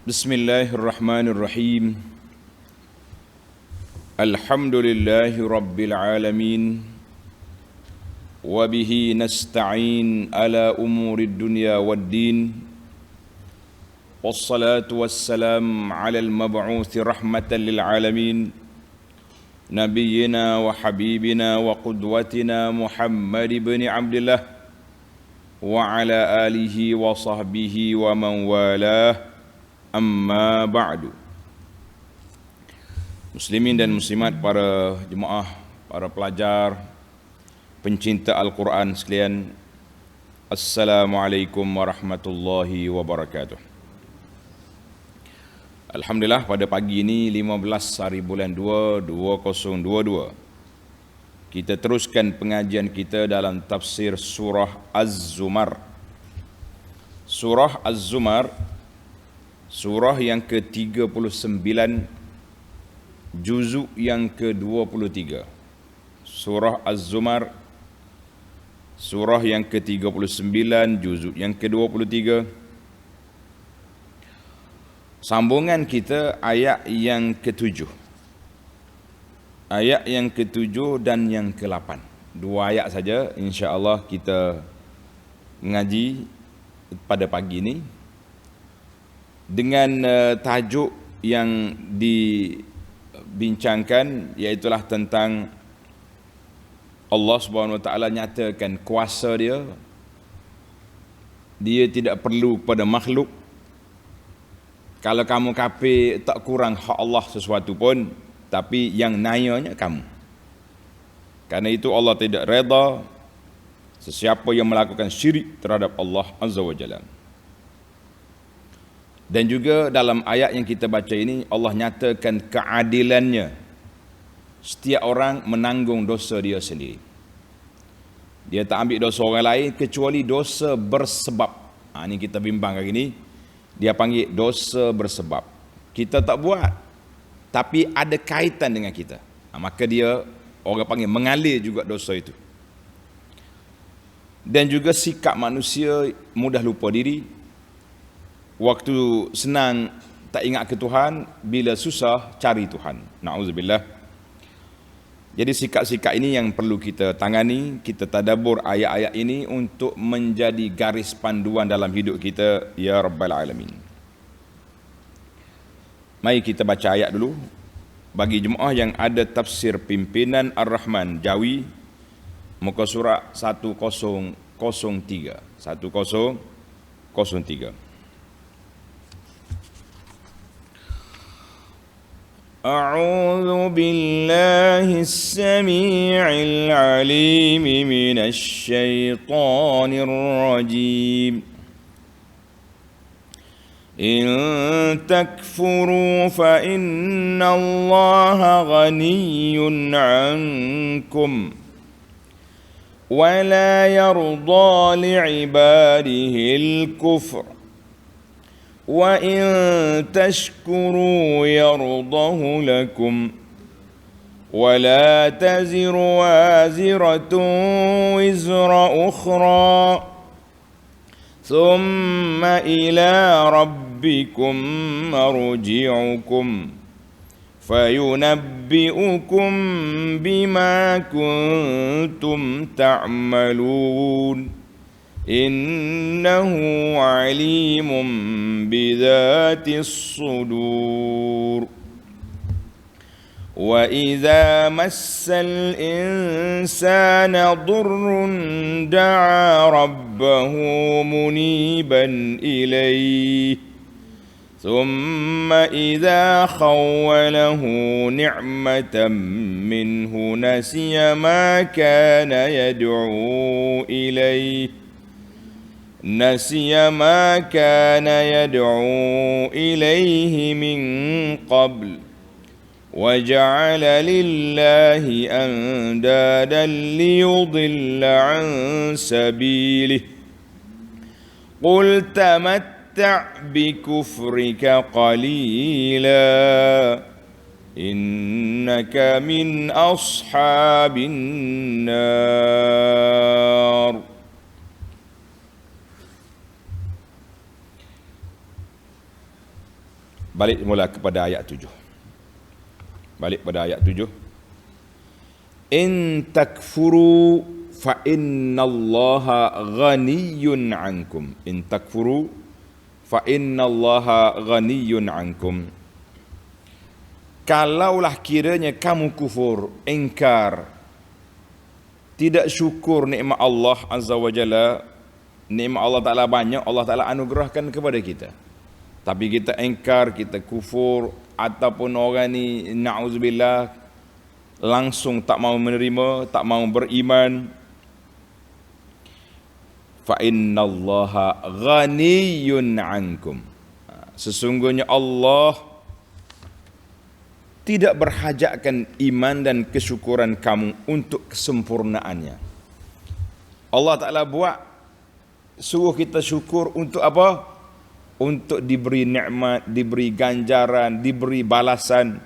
Bismillahirrahmanirrahim. Alhamdulillahi rabbil alamin. Wa bihi nasta'in ala umurid dunya waddin. Wassalatu wassalam ala al-mab'uthi rahmatan lil alamin. Nabiyyina wa habibina wa qudwatina Muhammad ibn Abdullah wa ala alihi wa sahbihi wa man walah. Amma ba'du. Muslimin dan muslimat, para jemaah, para pelajar, pencinta Al-Quran sekalian, Assalamualaikum warahmatullahi wabarakatuh. Alhamdulillah, pada pagi ini 15 hari bulan 2 2022, kita teruskan pengajian kita dalam tafsir surah Az-Zumar. Surah Az-Zumar, surah yang ke-39, juzuk yang ke-23. Surah Az-Zumar, surah yang ke-39, juzuk yang ke-23. Sambungan kita ayat yang ke-7. Ayat yang ke-7 dan yang ke-8. Dua ayat saja insya-Allah kita mengaji pada pagi ini, dengan tajuk yang dibincangkan iaitulah tentang Allah Subhanahu Wa Taala nyatakan kuasa dia. Dia tidak perlu kepada makhluk. Kalau kamu kafir, tak kurang hak Allah sesuatu pun, tapi yang nayanya kamu. Karena itu Allah tidak redha sesiapa yang melakukan syirik terhadap Allah Azza wa Jalla. Dan juga dalam ayat yang kita baca ini, Allah nyatakan keadilannya. Setiap orang menanggung dosa dia sendiri. Dia tak ambil dosa orang lain kecuali dosa bersebab. Ini kita bimbang hari ini. Dia panggil dosa bersebab. Kita tak buat, tapi ada kaitan dengan kita. Maka dia, orang panggil, mengalir juga dosa itu. Dan juga sikap manusia mudah lupa diri. Waktu senang tak ingat ke Tuhan, bila susah cari Tuhan. Na'udzubillah. Jadi sikap-sikap ini yang perlu kita tangani. Kita tadabbur ayat-ayat ini untuk menjadi garis panduan dalam hidup kita, ya Rabbal Alamin. Mari kita baca ayat dulu. Bagi jemaah yang ada tafsir pimpinan Ar-Rahman Jawi, muka surat 1003. 1003. أعوذ بالله السميع العليم من الشيطان الرجيم. إن تكفروا فإن الله غني عنكم ولا يرضى لعباده الكفر وَإِن تَشْكُرُوا يَرْضَهُ لَكُمْ وَلَا تَزِرُ وَازِرَةٌ وِزْرَ أُخْرَى ثُمَّ إِلَى رَبِّكُمْ مَرْجِعُكُمْ فَيُنَبِّئُكُمْ بِمَا كُنْتُمْ تَعْمَلُونَ إنه عليم بذات الصدور. وإذا مس الإنسان ضر دعا ربه منيبا إليه ثم إذا خوله نعمة منه نسي ما كان يدعو إليه من قبل وجعل لله أندادا ليضل عن سبيله قل تمتع بكفرك قليلا إنك من أصحاب النار. Balik mula kepada ayat 7. Balik pada ayat 7. In takfuru fa innallaha ghaniyyun 'ankum. In takfuru fa innallaha ghaniyyun 'ankum. Kalaulah kiranya kamu kufur, ingkar, tidak syukur nikmat Allah Azza wa Jalla, nikmat Allah Ta'ala banyak, Allah Ta'ala anugerahkan kepada kita, tapi kita ingkar, kita kufur, ataupun orang ni na'udzubillah langsung tak mau menerima, tak mau beriman, fa innallaha ghaniyyun 'ankum. Sesungguhnya Allah tidak berhajatkan iman dan kesyukuran kamu untuk kesempurnaannya. Allah Ta'ala suruh kita syukur untuk apa? Untuk diberi nikmat, diberi ganjaran, diberi balasan.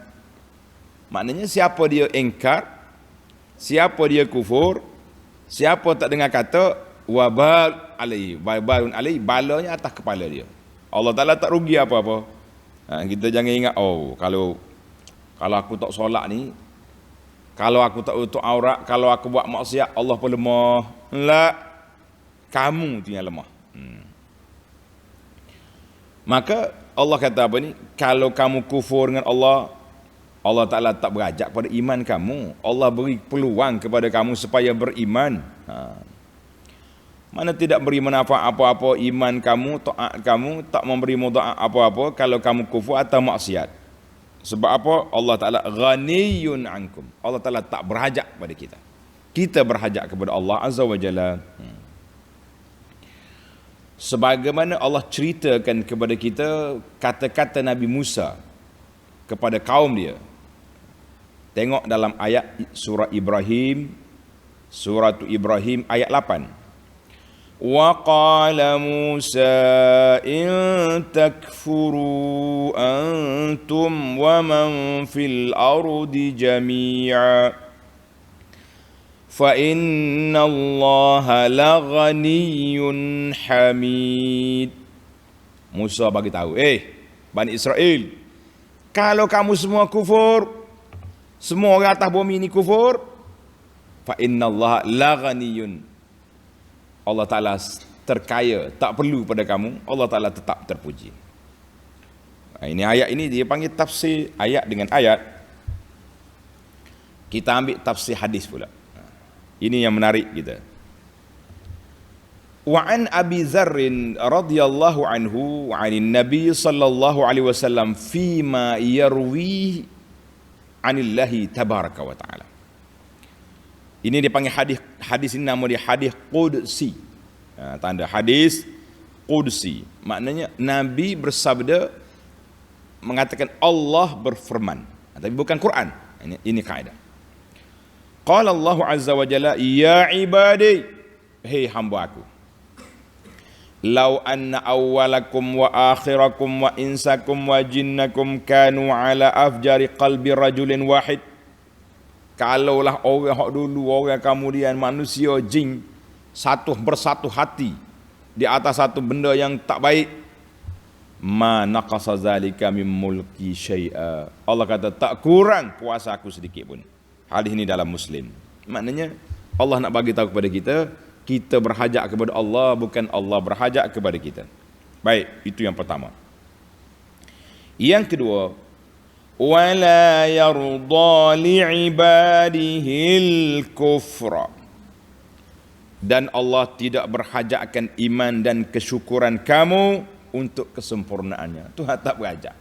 Maknanya siapa dia ingkar, siapa dia kufur, siapa tak dengar kata wabal alaihi, wabalun alaihi, balanya atas kepala dia. Allah Ta'ala tak rugi apa-apa. Kita jangan ingat, kalau aku tak solat ni, kalau aku tak tutup aurat, kalau aku buat maksiat, Allah pun lemah. La, kamu tu yang lemah. Maka Allah kata apa ni? Kalau kamu kufur dengan Allah, Allah Ta'ala tak berajak pada iman kamu. Allah beri peluang kepada kamu supaya beriman. Mana tidak beri manfaat apa-apa iman kamu, taat kamu, tak memberi mudarat apa-apa kalau kamu kufur atau maksiat. Sebab apa? Allah Ta'ala ghaniyyun 'ankum. Allah Ta'ala tak berhajat pada kita. Kita berhajat kepada Allah Azza wa Jalla. Sebagaimana Allah ceritakan kepada kita kata-kata Nabi Musa kepada kaum dia. Tengok dalam ayat surah Ibrahim, surah Ibrahim ayat 8. Wa qala Musa in takfuru antum wa man fil ardi jami'a fa inna Allaha laghaniyyun hamid. Musa bagi tahu, Bani Israel, kalau kamu semua kufur, semua orang atas bumi ini kufur, fa inna Allaha laghaniyyun, Allah Ta'ala terkaya, tak perlu pada kamu, Allah Ta'ala tetap terpuji. Ini ayat ini dia panggil tafsir ayat dengan ayat. Kita ambil tafsir hadis pula. Ini yang menarik kita. Wa an Abi Dzarr radhiyallahu anhu 'anin Nabi sallallahu alaihi wasallam fima yarwi 'anillahi tabaraka wa ta'ala. Ini dipanggil hadis ini nama dia hadis qudsi. Tanda hadis qudsi. Maknanya Nabi bersabda, mengatakan Allah berfirman, tapi bukan Quran. Ini kaedah. Qala Allah Azza wa Jalla, ya ibadi, hei hamba aku, law anna awwalakum wa akhirakum wa insakum wa jinnakum kanu ala afjari qalbi rajulin wahid. Kalaulah orang hak dulu, orang kemudian, manusia, jin, bersatu hati di atas satu benda yang tak baik, ma naqasa zalika min mulki syai'a. Allah kata tak kurang kuasa aku sedikit pun. Hadis ini dalam Muslim. Maknanya Allah nak bagi tahu kepada kita, kita berhajat kepada Allah, bukan Allah berhajat kepada kita. Baik, itu yang pertama. Yang kedua, wala yarda li'ibadihil kufra. Dan Allah tidak berhajatkan iman dan kesyukuran kamu untuk kesempurnaannya. Tuhan tak berhajat.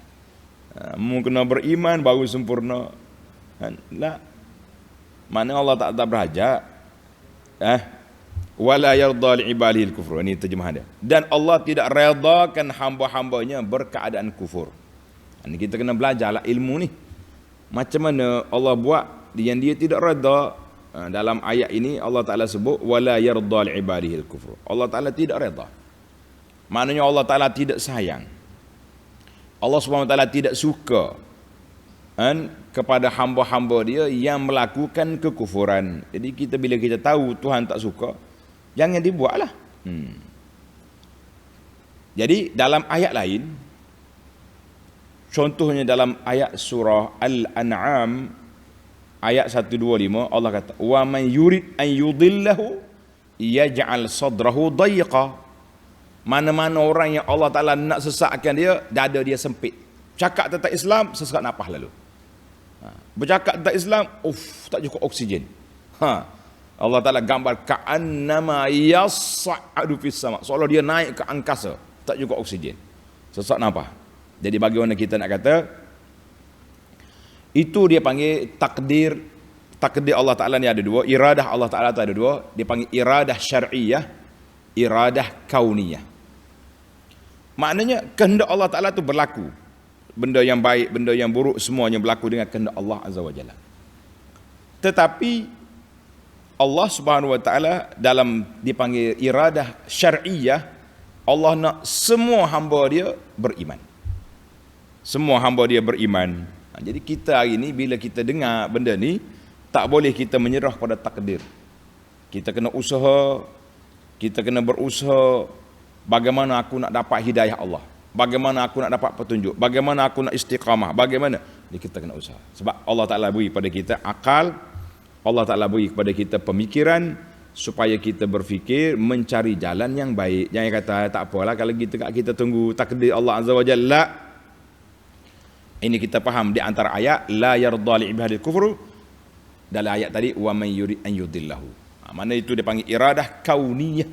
Mu kena beriman baru sempurna. La. Mana Allah tak berhajat. Wala yarda li'ibadihil kufra. Ini terjemahan dia. Dan Allah tidak redakan hamba-hambanya berkeadaan kufur. Ini kita kena belajarlah ilmu ni. Macam mana Allah buat yang dia tidak reda. Dalam ayat ini Allah Ta'ala sebut wala yarda li'ibadihil kufra. Allah Ta'ala tidak reda. Maknanya Allah Ta'ala tidak sayang. Allah SWT tidak suka kepada hamba-hamba dia yang melakukan kekufuran. Jadi kita bila kita tahu Tuhan tak suka, jangan dibuatlah. Jadi dalam ayat lain, Contohnya dalam ayat surah Al-An'am ayat 125 Allah kata wa man yurid an yudillahu yaj'al sadrahu dayiqa. Mana-mana orang yang Allah Taala nak sesatkan dia, dada dia sempit. Cakap tentang Islam, sesak nafas lalu. Bercakap tentang Islam, tak cukup oksigen. Allah Taala gambar ka'annama yas'adu fis sama, seolah dia naik ke angkasa, tak cukup oksigen. Sesak nafas. Jadi bagaimana kita nak kata, itu dia panggil takdir. Takdir Allah Ta'ala ni ada dua, iradah Allah Ta'ala tu ada dua. Dia panggil iradah syar'iyah, iradah kauniyah. Maknanya kehendak Allah Ta'ala tu berlaku. Benda yang baik, benda yang buruk, semuanya berlaku dengan kehendak Allah Azza wa Jalla. Tetapi Allah Subhanahu wa Ta'ala dalam dipanggil iradah syar'iyah, Allah nak semua hamba dia beriman. Semua hamba dia beriman. Jadi kita hari ni bila kita dengar benda ni, tak boleh kita menyerah pada takdir. Kita kena usaha, kita kena berusaha bagaimana aku nak dapat hidayah Allah, bagaimana aku nak dapat petunjuk, bagaimana aku nak istiqamah, bagaimana. Jadi kita kena usaha. Sebab Allah Ta'ala beri pada kita akal, Allah Ta'ala beri kepada kita pemikiran supaya kita berfikir mencari jalan yang baik. Jangan kata tak apalah kalau kita tunggu takdir Allah Azza wa Jalla. Ini kita faham di antara ayat la yarda li ibadil kufru, dalam ayat tadi wa man yurid an yudillahu. Mana itu dia panggil iradah kauniyah,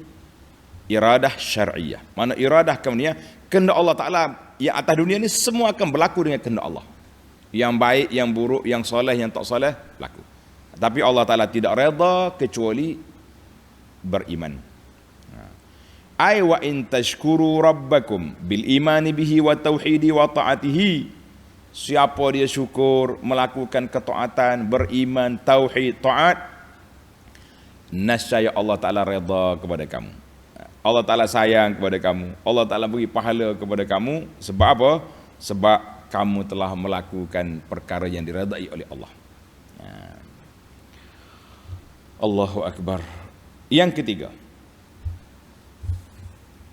iradah syar'iyah. Mana iradah kauniyah, kehendak Allah Ta'ala yang atas dunia ni semua akan berlaku dengan kehendak Allah. Yang baik, yang buruk, yang soleh, yang tak soleh berlaku. Tapi Allah Ta'ala tidak redha kecuali beriman. Ay wa in tashkuru rabbakum bil imani bihi wa tauhidi wa ta'atihi. Siapa dia syukur, melakukan ketaatan, beriman, tauhid, taat, nescaya Allah Ta'ala redha kepada kamu. Allah Ta'ala sayang kepada kamu. Allah Ta'ala beri pahala kepada kamu. Sebab apa? Sebab kamu telah melakukan perkara yang diredai oleh Allah. Allahu Akbar. Yang ketiga,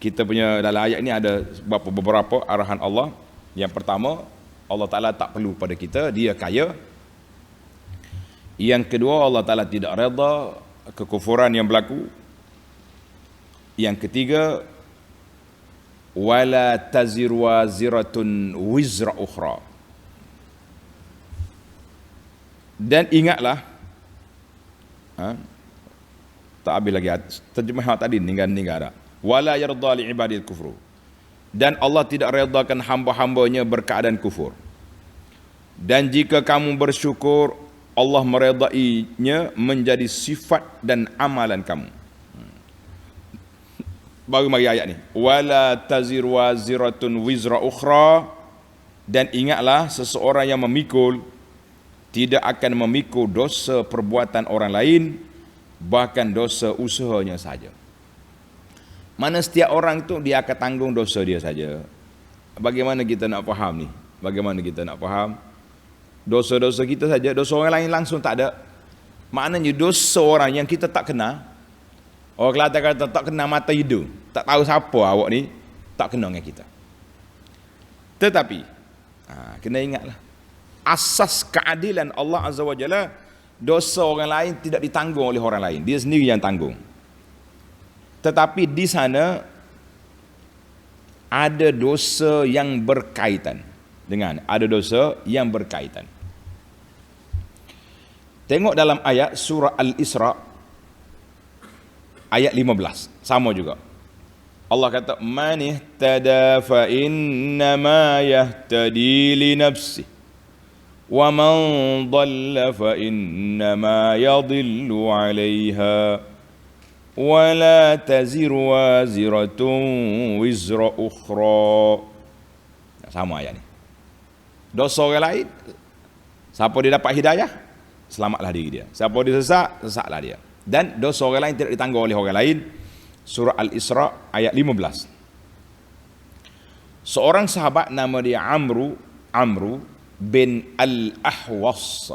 kita punya dalam ayat ini ada beberapa arahan Allah. Yang pertama, Allah Ta'ala tak perlu pada kita, dia kaya. Yang kedua, Allah Ta'ala tidak redha kekufuran yang berlaku. Yang ketiga, wala taziru waziratun wizra ukhra. Dan ingatlah, tak habis lagi terjemah tadi ninggal-ninggal. Wala yarda li ibadil kufru. Dan Allah tidak redakan hamba-hambanya berkeadaan kufur. Dan jika kamu bersyukur, Allah meredainya menjadi sifat dan amalan kamu. Baru mari ayat ni. Wala taziru waziratun wizra ukhra. Dan ingatlah seseorang yang memikul tidak akan memikul dosa perbuatan orang lain, bahkan dosa usahanya saja. Mana setiap orang tu dia akan tanggung dosa dia saja. Bagaimana kita nak faham ni? Bagaimana kita nak faham? Dosa-dosa kita saja, dosa orang lain langsung tak ada. Maknanya dosa orang yang kita tak kenal. Orang Kelantan kata tak kenal mata hidung, tak tahu siapa awak ni, tak kenal dengan kita. Tetapi kena ingatlah, asas keadilan Allah Azza wa Jalla, dosa orang lain tidak ditanggung oleh orang lain, dia sendiri yang tanggung. Tetapi di sana ada dosa yang berkaitan dengan, ada dosa yang berkaitan. Tengok dalam ayat surah Al-Isra ayat 15, sama juga. Allah kata man ihtada fa innama yahtadi li nafsi wa man dhalla fa innama yadhillu 'alayha wala taziru waziratun wizra ukhra. Sama ayat ni. Dosa orang lain, siapa dia dapat hidayah, selamatlah diri dia. Siapa dia sesat, sesatlah dia. Dan dosa orang lain tidak ditanggung oleh orang lain. Surah Al-Isra ayat 15. Seorang sahabat nama dia Amru bin Al-Ahwas,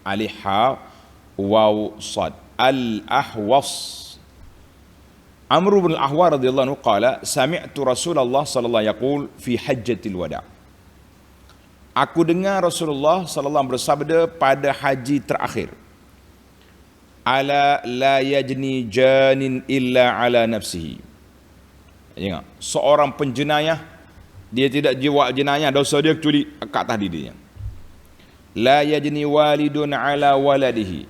aliha waw sad, Al-Ahwas. Amru bin Al-Ahwas radhiyallahu anhu qala sami'tu Rasulullah sallallahu alaihi wasallam yaqul fi hajjatil wada'. Aku dengar Rasulullah sallallahu bersabda pada haji terakhir, ala la yajni janin illa ala nafsihi. Ingat, seorang penjenayah dia tidak jiwa jenayah, dosa dia kecuali ke atas dirinya. La yajni walidun ala waladihi.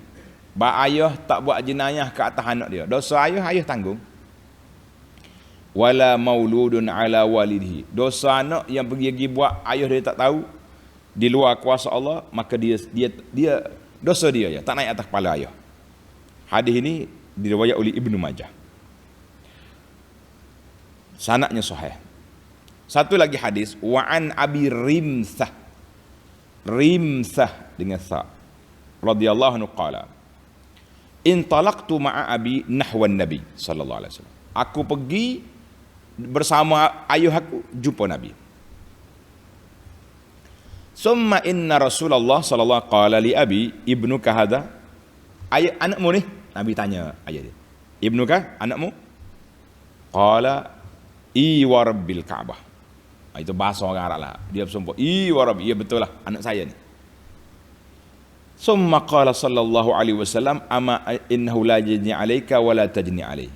Ayah tak buat jenayah ke atas anak dia, dosa ayah tanggung. Wala mauludun ala walidihi. Dosa anak yang pergi buat ayah dia tak tahu, di luar kuasa Allah, maka dia dosa dia ya, tak naik atas kepala ayah. Hadis ini diriwayat oleh Ibnu Majah. Sanadnya sahih. Satu lagi hadis, wa an Abi Rimsah dengan sa radhiyallahu anhu qala, intalaqtu ma'a abi nahwan nabi sallallahu alaihi wasallam. Aku pergi bersama ayah aku jumpa Nabi. Summa inna Rasulullah sallallahu qala li abi ibnuka hadha, ayah anakmu ni, Nabi tanya ayah dia, ibnuka anakmu? Qala i wa rabbil Ka'bah. Itu bahasa orang Arab lah. Dia bersumpah, i wa rabbi, ya betul lah anak saya ni. Summa qala sallallahu alaihi wasallam, ama innahu la yajni alayka wa la tajni alayhi.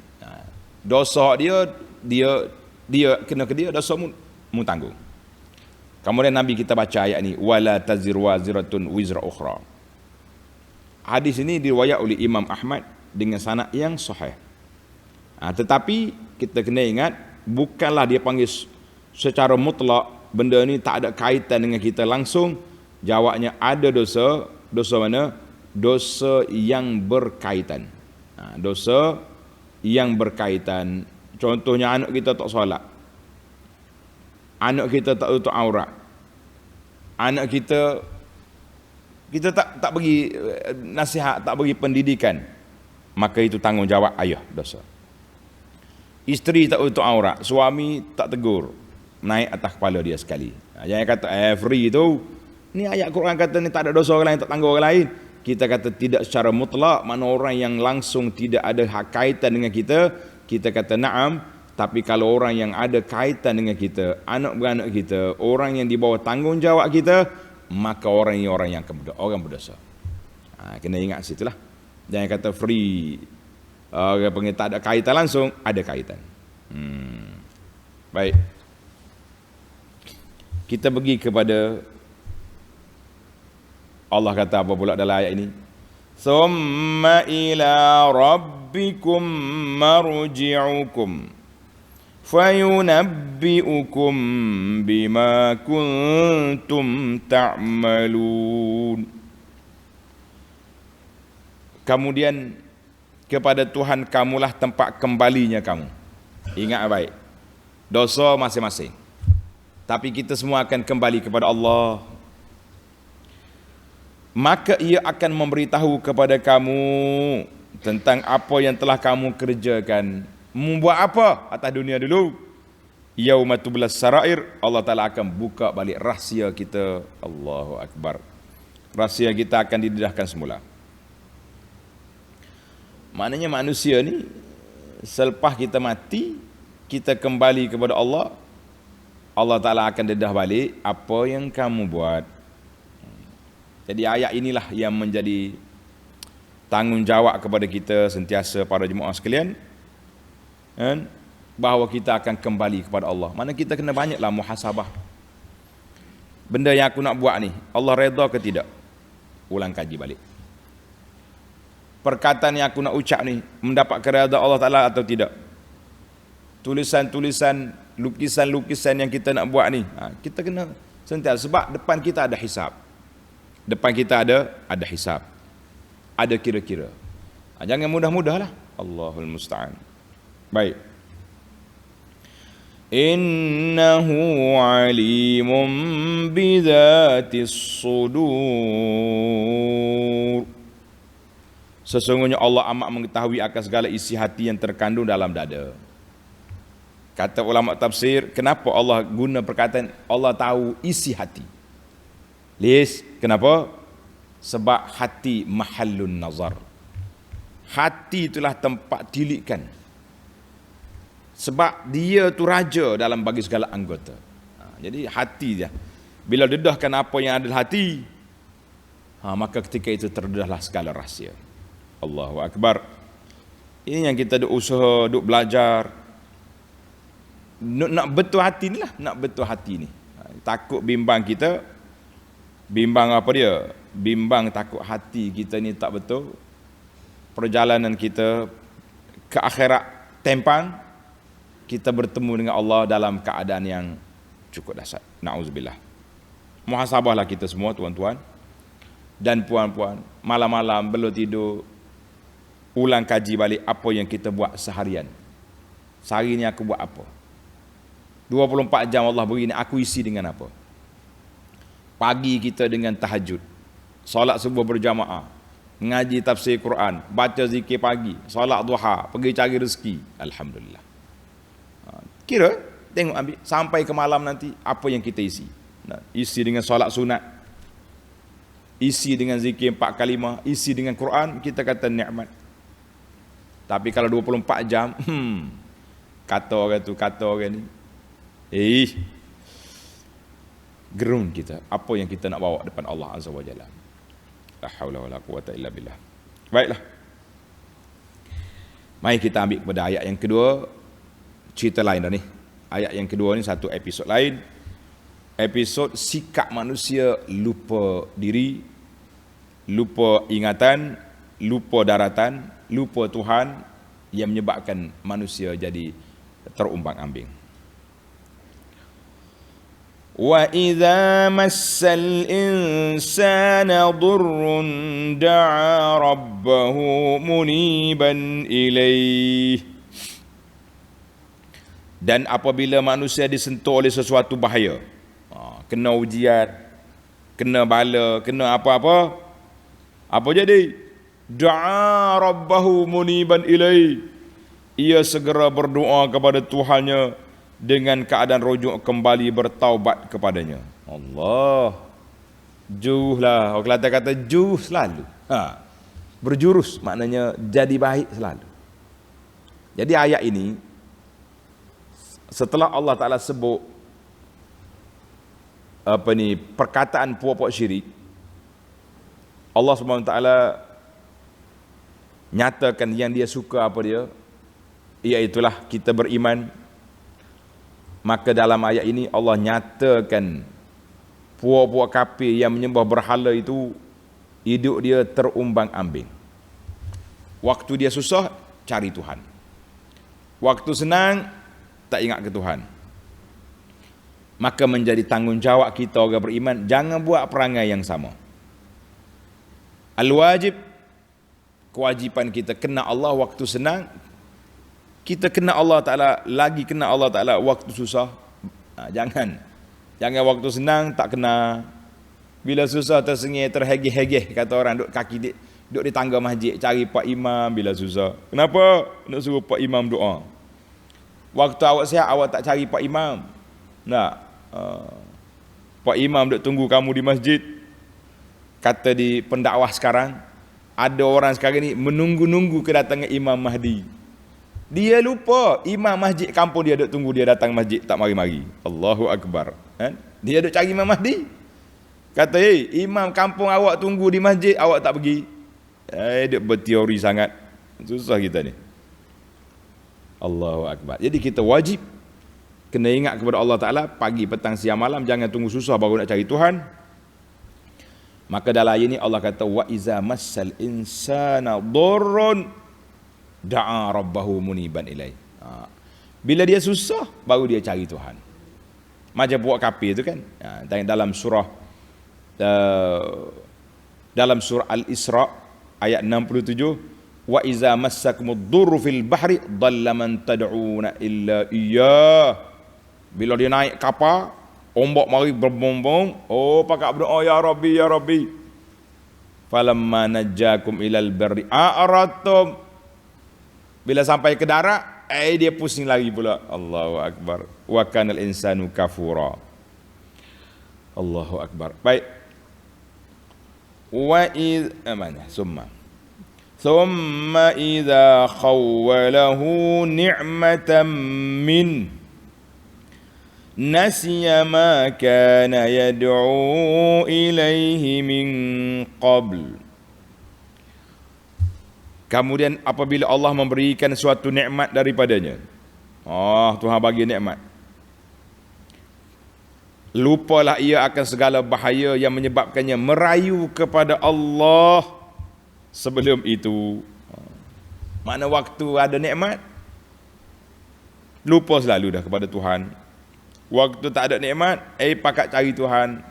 Dosa dia kena ke dia, dosa mu tanggung. Kemudian Nabi kita baca ayat ni, wala taziru waziratun wizra ukhra. Hadis ini diriwayat oleh Imam Ahmad dengan sanad yang sahih. Tetapi kita kena ingat, bukanlah dia panggil secara mutlak benda ni tak ada kaitan dengan kita langsung. Jawabnya ada dosa. Dosa mana? Dosa yang berkaitan. Dosa yang berkaitan. Contohnya anak kita tak solat, anak kita tak tutup aurat, anak kita tak bagi nasihat, tak bagi pendidikan, maka itu tanggungjawab ayah, dosa. Isteri tak tutup aurat, suami tak tegur, naik atas kepala dia sekali. Jangan kata free tu, ni ayat Quran kata ni tak ada dosa orang lain, tak tanggung orang lain. Kita kata tidak secara mutlak, mana orang yang langsung tidak ada kaitan dengan kita, kita kata na'am. Tapi kalau orang yang ada kaitan dengan kita, anak beranak kita, orang yang di bawah tanggungjawab kita, maka orang yang orang berdosa. Kena ingat situlah. Jangan kata free, orang panggil tak ada kaitan langsung, ada kaitan. Baik, kita pergi kepada Allah kata apa pula dalam ayat ini? Summa ila rabbikum marji'ukum fayunabbi'ukum bima kuntum ta'malun. Kemudian kepada Tuhan kamulah tempat kembalinya kamu. Ingat baik, dosa masing-masing, tapi kita semua akan kembali kepada Allah. Maka ia akan memberitahu kepada kamu tentang apa yang telah kamu kerjakan. Membuat apa atas dunia dulu? Yauma tublas sarair, Allah Ta'ala akan buka balik rahsia kita. Allahu Akbar. Rahsia kita akan didedahkan semula. Maknanya manusia ni, selepas kita mati, kita kembali kepada Allah, Allah Ta'ala akan dedah balik apa yang kamu buat. Jadi ayat inilah yang menjadi tanggungjawab kepada kita sentiasa para jemaah sekalian, bahawa kita akan kembali kepada Allah. Mana kita kena banyaklah muhasabah. Benda yang aku nak buat ni, Allah redha ke tidak? Ulang kaji balik. Perkataan yang aku nak ucap ni, mendapat keredaan Allah Ta'ala atau tidak? Tulisan-tulisan, lukisan-lukisan yang kita nak buat ni, kita kena sentiasa, sebab depan kita ada hisab. Depan kita ada hisab, ada kira-kira. Jangan mudah-mudahlah. Allahul musta'an. Baik. Innahu alimun bidzatis sudur. Sesungguhnya Allah amat mengetahui akan segala isi hati yang terkandung dalam dada. Kata ulama tafsir, kenapa Allah guna perkataan Allah tahu isi hati? Lies, kenapa? Sebab hati mahallun nazar. Hati itulah tempat tilikan. Sebab dia tu raja dalam bagi segala anggota. Jadi hati dia. Bila dedahkan apa yang ada di hati, maka ketika itu terdedahlah segala rahsia. Allahu Akbar. Ini yang kita duk usaha, duk belajar. Nak betul hati ni lah, nak betul hati ni. Takut bimbang kita, bimbang apa dia? Bimbang takut hati kita ni tak betul. Perjalanan kita ke akhirat tempang, kita bertemu dengan Allah dalam keadaan yang cukup dahsyat. Na'udzubillah. Muhasabahlah kita semua, tuan-tuan dan puan-puan. Malam-malam belum tidur, ulang kaji balik apa yang kita buat seharian. Sehari ni aku buat apa? 24 jam Allah beri ni, aku isi dengan apa? Pagi kita dengan tahajud, solat subuh berjamaah, ngaji tafsir Quran, baca zikir pagi, solat duha, pergi cari rezeki. Alhamdulillah. Kira, tengok ambil sampai ke malam nanti apa yang kita isi. Isi dengan solat sunat, isi dengan zikir 4 kalimah, isi dengan Quran, kita kata nikmat. Tapi kalau 24 jam, kata orang ni, gerun kita, apa yang kita nak bawa depan Allah Azza wa Jalla. La haula wala quwata illa billah. Baiklah. Mari kita ambil kepada ayat yang kedua, cerita lain dah ni. Ayat yang kedua ni satu episod lain. Episod sikap manusia lupa diri, lupa ingatan, lupa daratan, lupa Tuhan, yang menyebabkan manusia jadi terumbang-ambing. وَإِذَا مَسَّ الْإِنسَانَ ضُرٌّ دَعَا رَبَّهُ مُنِيبًا إِلَيْهِ. Dan apabila manusia disentuh oleh sesuatu bahaya, kena ujian, kena bala, kena apa-apa, apa jadi? Da'a rabbahu muniban ilai. Ia segera berdoa kepada Tuhannya dengan keadaan rujuk kembali bertaubat kepadanya. Allah. Juhlah. Orang Kelantan kata juh selalu. Berjurus maknanya jadi baik selalu. Jadi ayat ini, setelah Allah Ta'ala sebut perkataan puak-puak syirik, Allah SWT nyatakan yang dia suka apa dia, iaitulah kita beriman. Maka dalam ayat ini Allah nyatakan puak-puak kafir yang menyembah berhala itu hidup dia terumbang-ambing. Waktu dia susah, cari Tuhan. Waktu senang, tak ingat ke Tuhan. Maka menjadi tanggungjawab kita orang beriman, jangan buat perangai yang sama. Al-wajib, kewajipan kita kena Allah waktu senang, kita kena Allah Ta'ala, lagi kena Allah Ta'ala waktu susah. Jangan waktu senang tak kena. Bila susah tersengih, terhegeh-hegeh, kata orang duduk kaki duduk di tangga masjid cari Pak Imam bila susah. Kenapa? Nak suruh Pak Imam doa. Waktu awak sihat, awak tak cari Pak Imam. Pak Imam duduk tunggu kamu di masjid. Kata di pendakwah sekarang, ada orang sekarang ni menunggu-nunggu kedatangan Imam Mahdi. Dia lupa imam masjid kampung dia duduk tunggu dia datang masjid, tak mari-mari. Allahu Akbar. Dia duduk cari Imam Mahdi. Kata, imam kampung awak tunggu di masjid, awak tak pergi. Dia berteori sangat. Susah kita ni. Allahu Akbar. Jadi kita wajib kena ingat kepada Allah Ta'ala pagi, petang, siang, malam. Jangan tunggu susah baru nak cari Tuhan. Maka dalam ayat ini Allah kata, wa iza massal insana dhurrun da'a rabbahu muniban ilai. Bila dia susah, baru dia cari Tuhan. Macam buat kafir itu kan. Dalam surah Al-Isra ayat 67, wa iza massakumud dhurru fil bahri dhalla man tad'una illa iyyah. Bila dia naik kapal, ombak mari berbombong, pakak berdoa, ya Rabbi, ya Rabbi. Falamma najjakum ilal barri a'radtum. Bila sampai ke darat, dia pusing lagi pula. Allahu Akbar. Wa kanal insanu kafura. Allahu Akbar. Baik. Wa Thumma idza khawwalahu ni'matan min. nasiya ma kana yad'u ilaihi min qabl. Kemudian apabila Allah memberikan suatu nikmat daripadanya, Tuhan bagi nikmat, lupalah ia akan segala bahaya yang menyebabkannya merayu kepada Allah sebelum itu. Makna waktu ada nikmat, lupa selalu dah kepada Tuhan. Waktu tak ada nikmat, pakat cari Tuhan.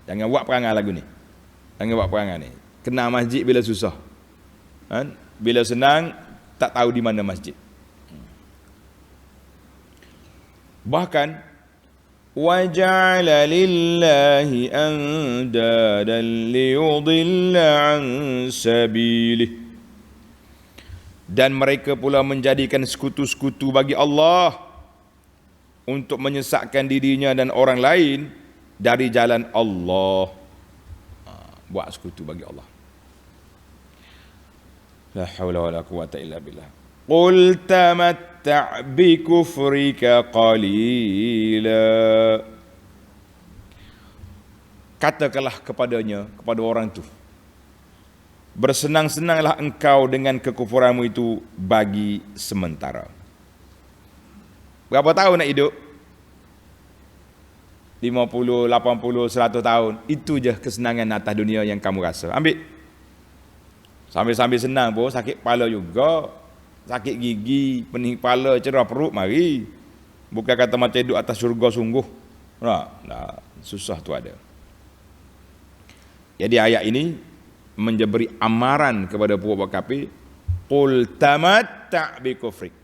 Jangan buat perangai lagu ni. Jangan buat perangai ni. Kenal masjid bila susah. Bila senang, tak tahu di mana masjid. Bahkan waja'ala lillahi andadan liyudilla an sabilih. Dan mereka pula menjadikan sekutu-sekutu bagi Allah untuk menyesatkan dirinya dan orang lain dari jalan Allah. Buat sekutu bagi Allah. La haula wala quwwata illa billah. Qul tamatta' bi kufrika qalila. Katakanlah kepadanya, kepada orang itu, bersenang-senanglah engkau dengan kekufuranmu itu bagi sementara. Berapa tahun nak hidup? 50, 80, 100 tahun. Itu je kesenangan atas dunia yang kamu rasa. Ambil. Sambil-sambil senang pun sakit kepala juga, sakit gigi, pening kepala, cerah perut, mari. Bukan kata macam duduk atas syurga sungguh. Susah tu ada. Jadi ayat ini memberi amaran kepada puak kafir, qul tamatta' bi kufrik.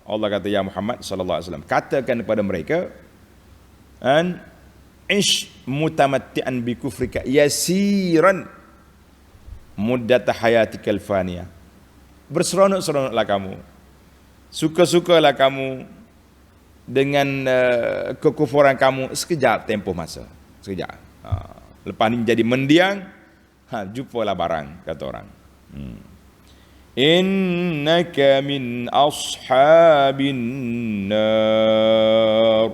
Allah kata, ya Muhammad sallallahu alaihi wasallam, katakan kepada mereka, ish mutamatti'an bi kufrika yasiran muddata hayatikal faniyah. Berseronok-seronoklah kamu, suka-sukalah kamu dengan kekufuran kamu sekejap tempoh masa, sekejap. Lepas ni jadi mendiang, jumpalah barang, kata orang. Innaka min ashabin nar.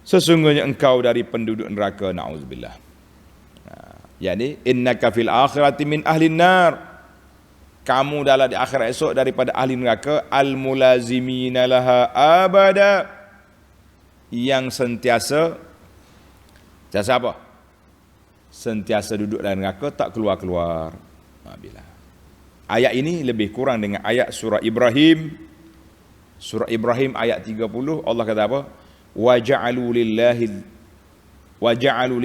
Sesungguhnya engkau dari penduduk neraka, na'udzubillah. Yani innaka fil akhirati min ahlin nar. Kamu dalam di akhirat esok daripada ahli neraka, al mulazimina laha abada, yang sentiasa apa? Sentiasa duduk dalam neraka, tak keluar-keluar. Bila ayat ini lebih kurang dengan ayat surah Ibrahim. Surah Ibrahim ayat 30, Allah kata apa? Waja'alu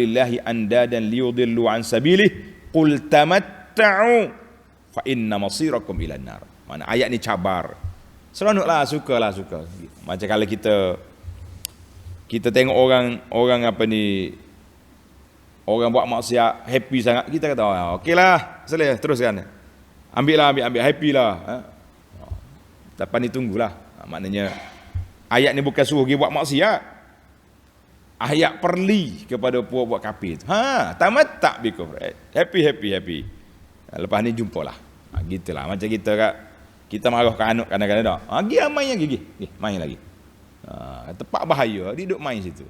lillahi andadan liyudillu an sabilih qul tamatta'u fa inna masirakum ilan nar. Mana ayat ni cabar. Seronoklah, suka. Macam kalau kita tengok orang apa ni, orang buat maksiat happy sangat, kita kata okeylah, selesai, teruskan. Ambil happy lah. Lepas ni tunggulah. Maknanya ayat ni bukan suruh dia buat maksiat. Ayat perli kepada puak-puak kafir tu. Tamatta' bi kufr. Happy. Lepas ni jumpalah. Gitulah macam kita marah ke anak kadang-kadang dah. Pergi main lagi. Main lagi. Tempat bahaya, dia duduk main situ.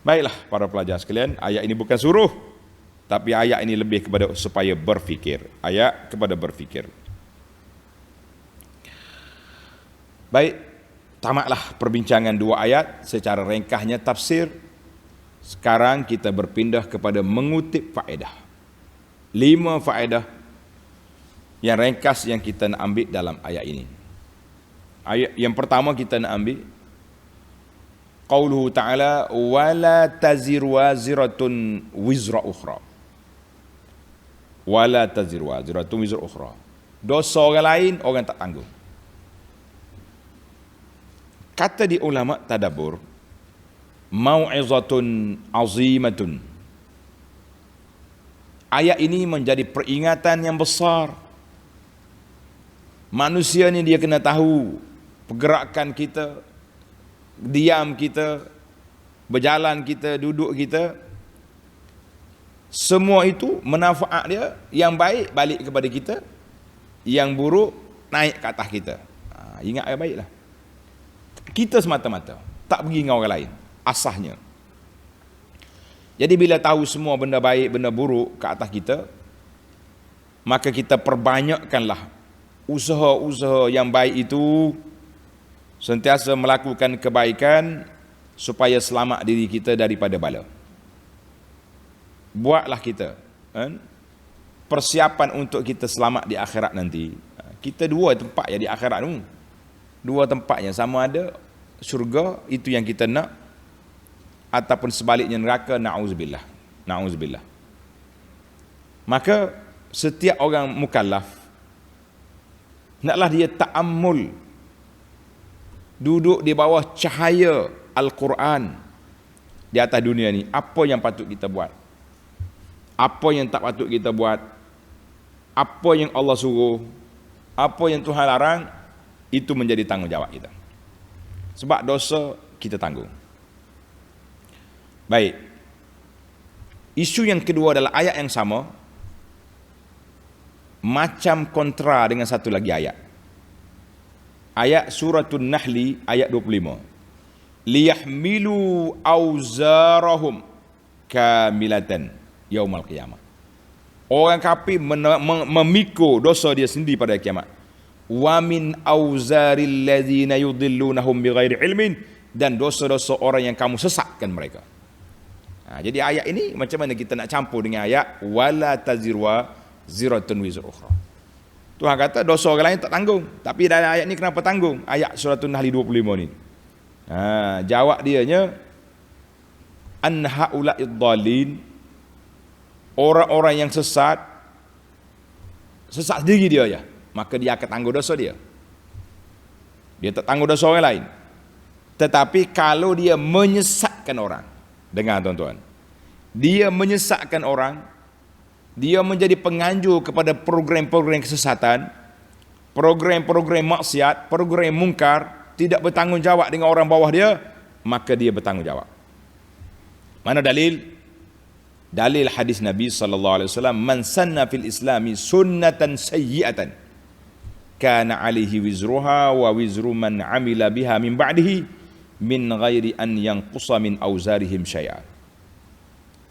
Baiklah para pelajar sekalian, ayat ini bukan suruh, tapi ayat ini lebih kepada supaya berfikir. Ayat kepada berfikir. Baik, tamatlah perbincangan dua ayat secara ringkasnya tafsir. Sekarang kita berpindah kepada mengutip faedah. 5 faedah yang ringkas yang kita nak ambil dalam ayat ini. Ayat yang pertama kita nak ambil qauluhu ta'ala wala taziru waziratun wizra ukhra. Wala taziru waziratun wizra ukhra. Dosa orang lain orang tak tanggung. Kata di ulama tadabbur, mau'izatun azimatun. Ayat ini menjadi peringatan yang besar. Manusia ni dia kena tahu pergerakan kita, diam kita, berjalan kita, duduk kita, semua itu manfaat dia. Yang baik balik kepada kita, yang buruk naik ke atas kita. Ingat yang baiklah. Kita semata-mata, tak pergi dengan orang lain, asahnya. Jadi bila tahu semua benda baik, benda buruk ke atas kita, maka kita perbanyakkanlah usaha-usaha yang baik itu, sentiasa melakukan kebaikan supaya selamat diri kita daripada bala. Buatlah kita persiapan untuk kita selamat di akhirat nanti. Kita dua tempat ya di akhirat tu. Dua tempatnya, sama ada syurga itu yang kita nak, ataupun sebaliknya neraka, na'udzubillah. Na'udzubillah. Maka setiap orang mukallaf naklah dia ta'ammul, duduk di bawah cahaya Al-Quran di atas dunia ni. Apa yang patut kita buat, apa yang tak patut kita buat, apa yang Allah suruh, apa yang Tuhan larang, itu menjadi tanggungjawab kita. Sebab dosa kita tanggung. Baik. Isu yang kedua adalah ayat yang sama, macam kontra dengan satu lagi ayat. Ayat suratul Nahli ayat 25. Liyahmilu auzarahum kamilatan yaumal qiyamah. Orang kafir memikul dosa dia sendiri pada kiamat. Wa min auzaril ladzina yudillunahum bighairi ilmin, dan dosa-dosa orang yang kamu sesatkan mereka. Jadi ayat ini macam mana kita nak campur dengan ayat wala tazirwa ziratun wizra ukhra. Tuhan kata dosa orang lain tak tanggung, tapi dalam ayat ni kenapa tanggung? Ayat suratul Nahl 25 ni. Jawab dianya an haula'id dhalin, orang-orang yang sesat sendiri dia ya, maka dia akan tanggung dosa dia. Dia tak tanggung dosa orang lain. Tetapi kalau dia menyesatkan orang, dengar tuan-tuan, dia menyesatkan orang, dia menjadi penganjur kepada program-program kesesatan, program-program maksiat, program mungkar, tidak bertanggungjawab dengan orang bawah dia, maka dia bertanggungjawab. Mana dalil? Dalil hadis Nabi SAW, man sanna fil islami sunnatan sayyi'atan kana alaihi wizruha wa wizru man amila biha min ba'dihi min ghairi an yanqusa min auzarihim syai'an.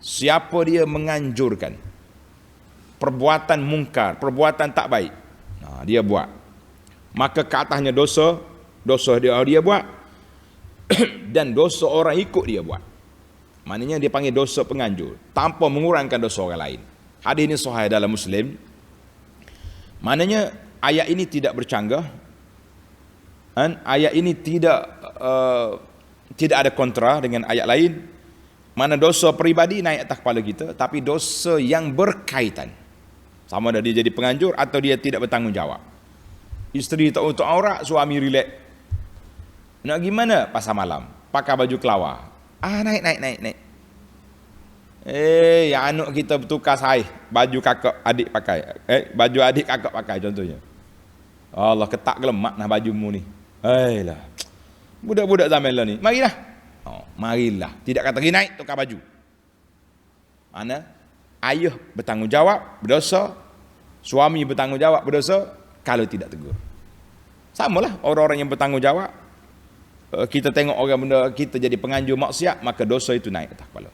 Siapa dia menganjurkan perbuatan mungkar, perbuatan tak baik, dia buat, maka ke atasnya dosa dia buat dan dosa orang ikut dia buat. Maknanya dia panggil dosa penganjur tanpa mengurangkan dosa orang lain. Hadis ini sahih dalam Muslim. Maknanya ayat ini tidak bercanggah, ayat ini tidak ada kontra dengan ayat lain. Mana dosa peribadi naik atas kepala kita, tapi dosa yang berkaitan, sama ada dia jadi penganjur atau dia tidak bertanggungjawab. Isteri tak untuk aurat, suami relax. Nak gimana? Pasar malam, pakai baju kelawar. Naik. Yang anak kita bertukar sahih, baju kakak adik pakai. Baju adik kakak pakai contohnya. Allah, ketak gelemak nah bajumu ni. Lah. Budak-budak zaman lah ni. Marilah. Marilah. Tidak kata pergi naik tukar baju. Mana? Ayah bertanggungjawab berdosa, suami bertanggungjawab berdosa kalau tidak tegur. Samalah orang-orang yang bertanggungjawab. Kita tengok orang benda kita jadi penganjur maksiat, maka dosa itu naik atas kepala.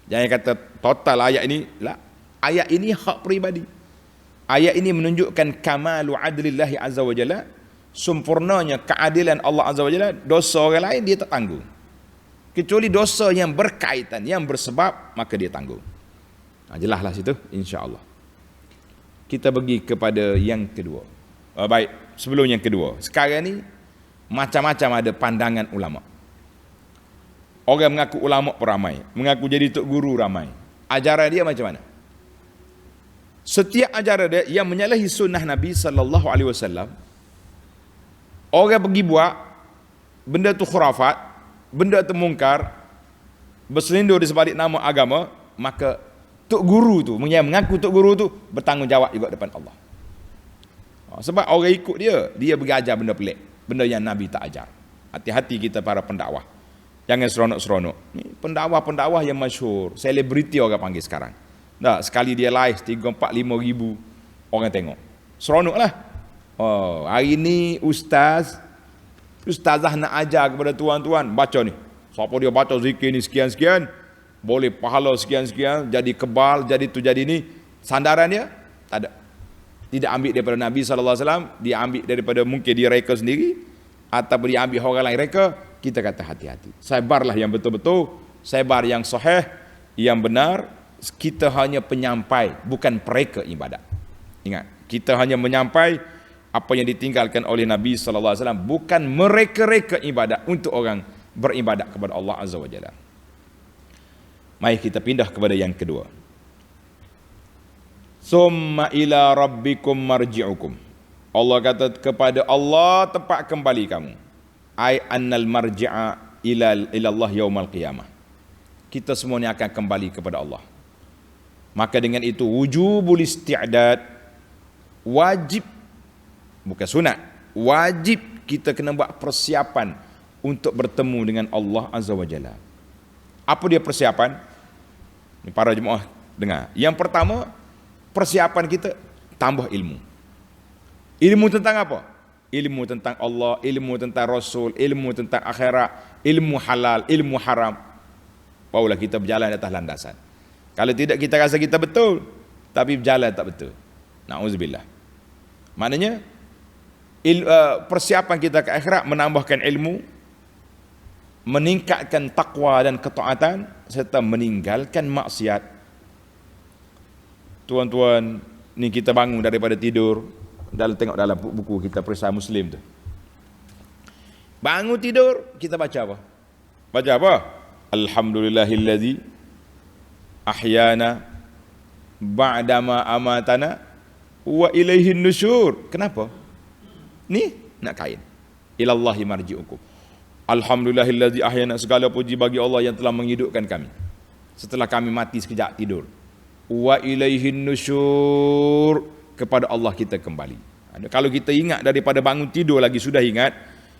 Jangan kata total ayat ini lah. Ayat ini hak peribadi. Ayat ini menunjukkan kamalu adlillahi azza wa jalla, sempurnanya keadilan Allah azza wa jalla. Dosa orang lain dia tak tanggung, kecuali dosa yang berkaitan, yang bersebab, maka dia tanggung. Jelaslah situ, insya-Allah. Kita pergi kepada yang kedua. Baik, sebelum yang kedua, sekarang ni macam-macam ada pandangan ulama. Orang mengaku ulama pun ramai, mengaku jadi tok guru ramai. Ajaran dia macam mana? Setiap ajaran dia yang menyalahi sunnah Nabi sallallahu alaihi wasallam, orang pergi buat benda tu khurafat, benda tu mungkar, berselindung di sebalik nama agama, maka tok guru tu, yang mengaku tok guru tu bertanggungjawab juga depan Allah. Sebab orang ikut dia berajar benda pelik, benda yang Nabi tak ajar. Hati-hati kita para pendakwah, jangan seronok-seronok. Ni pendakwah-pendakwah yang masyhur, selebriti orang panggil sekarang. Sekali dia live 3, 4, 5 ribu orang tengok, seronok lah. Hari ni ustaz Ustazah nak ajar kepada tuan-tuan, baca ni. Siapa dia baca zikir ni sekian-sekian, boleh pahala sekian-sekian, jadi kebal, jadi tu jadi ni. Sandaran dia? Tak ada. Tidak ambil daripada Nabi SAW, dia ambil daripada mungkin dia reka sendiri, ataupun dia ambil orang lain reka. Kita kata hati-hati. Sebarlah yang betul-betul, sebar yang sahih, yang benar. Kita hanya penyampai, bukan pereka ibadat. Ingat, kita hanya menyampai apa yang ditinggalkan oleh Nabi SAW, bukan mereka-reka ibadat untuk orang beribadat kepada Allah Azza wa Jalla. Mari kita pindah kepada yang kedua. Summa ila rabbikum marji'ukum. Allah kata kepada Allah tempat kembali kamu. Ai annal marji'a ila Allah yaumal qiyamah. Kita semua ni akan kembali kepada Allah. Maka dengan itu wujubul isti'dad, wajib, bukan sunat, wajib kita kena buat persiapan untuk bertemu dengan Allah Azza wa Jalla. Apa dia persiapan? Ini para jemaah dengar. Yang pertama, persiapan kita tambah ilmu. Ilmu tentang apa? Ilmu tentang Allah, ilmu tentang Rasul, ilmu tentang akhirat, ilmu halal, ilmu haram. Barulah kita berjalan di atas landasan. Kalau tidak, kita rasa kita betul, tapi berjalan tak betul. Na'udzubillah. Maknanya persiapan kita ke akhirat menambahkan ilmu, meningkatkan takwa dan ketaatan, serta meninggalkan maksiat. Tuan-tuan, ni kita bangun daripada tidur, tengok dalam buku kita Perisai Muslim tu. Bangun tidur, kita baca apa? Baca apa? Alhamdulillahillazi ahyana ba'dama amatana wa ilaihin nusyur. Kenapa? Ni nak kain. Ilallahi marji'ukum. Alhamdulillahillazi ahyana, segala puji bagi Allah yang telah menghidupkan kami setelah kami mati sekejap tidur. Wa ilaihin nusyur, kepada Allah kita kembali. Kalau kita ingat daripada bangun tidur lagi sudah ingat,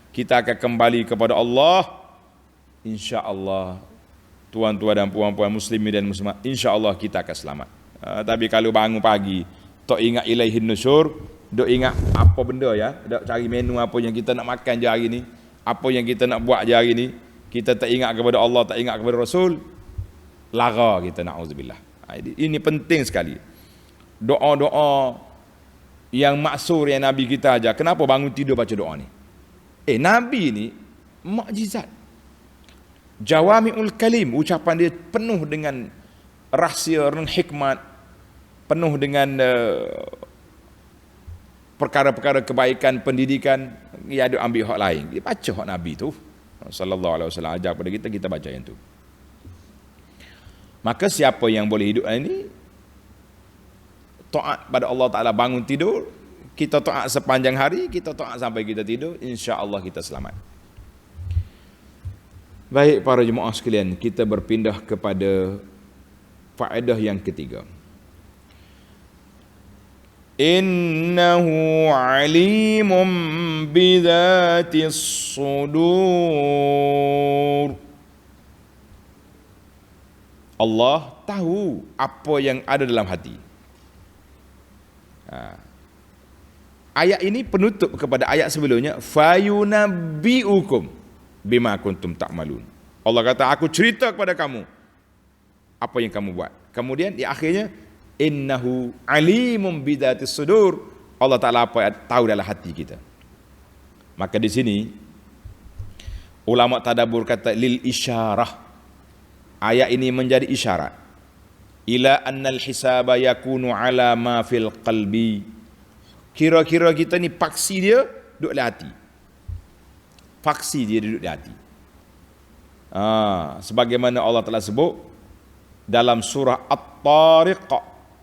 kita akan kembali kepada Allah. Insya-Allah, tuan-tuan dan puan-puan muslimin dan muslimat, insya-Allah kita akan selamat. Tapi kalau bangun pagi tak ingat ilaihin nusyur, dok ingat apa benda ya, dok cari menu apa yang kita nak makan je hari ni, apa yang kita nak buat je hari ni, kita tak ingat kepada Allah, tak ingat kepada Rasul, lara kita, na'udzubillah. Ini penting sekali. Doa-doa yang maksur yang Nabi kita ajar. Kenapa bangun tidur baca doa ni? Nabi ni mukjizat. Jawami'ul kalim, ucapan dia penuh dengan rahsia dan hikmat, penuh dengan perkara-perkara kebaikan, pendidikan. Dia ada ambil hak lain, dia baca hak Nabi tu sallallahu alaihi wasallam ajar kepada kita, kita baca yang tu. Maka siapa yang boleh hidup ini taat pada Allah Ta'ala, bangun tidur, kita taat sepanjang hari, kita taat sampai kita tidur, insya-Allah kita selamat. Baik para jemaah sekalian, kita berpindah kepada faedah yang ketiga. Innahu alimun bidzatis sudur. Allah tahu apa yang ada dalam hati. Ayat ini penutup kepada ayat sebelumnya, fayunabbiukum bima kuntum ta'malun. Allah kata, aku cerita kepada kamu apa yang kamu buat. Kemudian di akhirnya, innahu alimun bidzatis sudur. Allah Ta'ala apa tahu dalam hati kita. Maka di sini ulama tadabbur kata lil isyarah. Ayat ini menjadi isyarat ila annal hisaba yakunu ala ma fil qalbi. Kira-kira kita ni paksi dia duduk di hati. Faksi dia duduk di hati. Sebagaimana Allah telah sebut dalam surah At-Tariq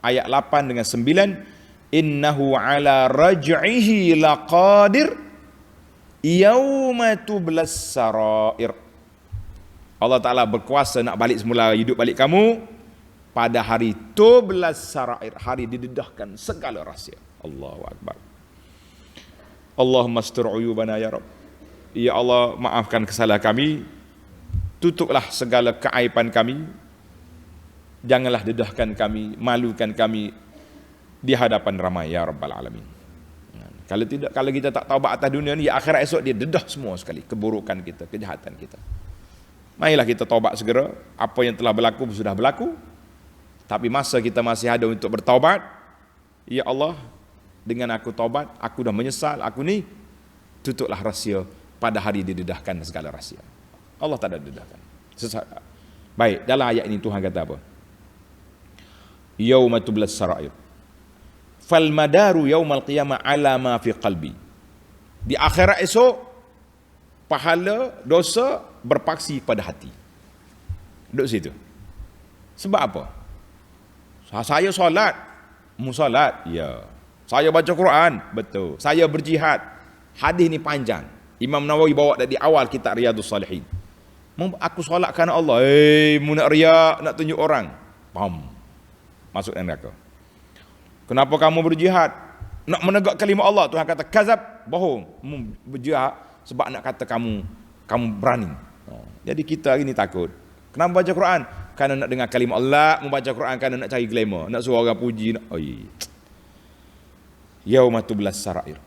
ayat 8 dengan 9, innahu ala raj'ihi laqadir yauma tublas sarair. Allah Ta'ala berkuasa nak balik semula, hidup balik kamu pada hari tublas sarair, hari didedahkan segala rahsia. Allahu Akbar. Allahumma astur uyubana ya Rabb. Ya Allah, maafkan kesalahan kami, tutuplah segala keaiban kami, janganlah dedahkan kami, malukan kami di hadapan ramai ya Rabbal Alamin. Kalau tidak, kalau kita tak taubat atas dunia ni, akhirat esok dia dedah semua sekali keburukan kita, kejahatan kita. Marilah kita taubat segera. Apa yang telah berlaku sudah berlaku. Tapi masa kita masih ada untuk bertaubat, ya Allah, dengan aku taubat, aku dah menyesal, aku ni, tutuplah rahsia pada hari didedahkan segala rahsia. Allah tak ada dedahkan. Baik, dalam ayat ini Tuhan kata apa? Yauma tublas sarair. Fal madaru yaumal qiyamah ala ma fi qalbi. Di akhirat esok, pahala dosa berpaksi pada hati. Duduk situ. Sebab apa? Saya solat, musolat, ya. Saya baca Quran, betul. Saya berjihad. Hadis ni panjang. Imam Nawawi bawa dari awal kitab Riyadhus Salihin. Aku solat kerana Allah. Mu nak riak, nak tunjuk orang. Pam. Masuk neraka. Kenapa kamu berjihad? Nak menegak kalimah Allah. Tuhan kata kazab, bohong. Berjihad sebab nak kata kamu berani. Jadi kita hari ni takut. Kenapa baca Quran? Kerana nak dengar kalimah Allah. Membaca Quran kerana nak cari glamour, nak suruh orang puji. Yauma tublas sarair.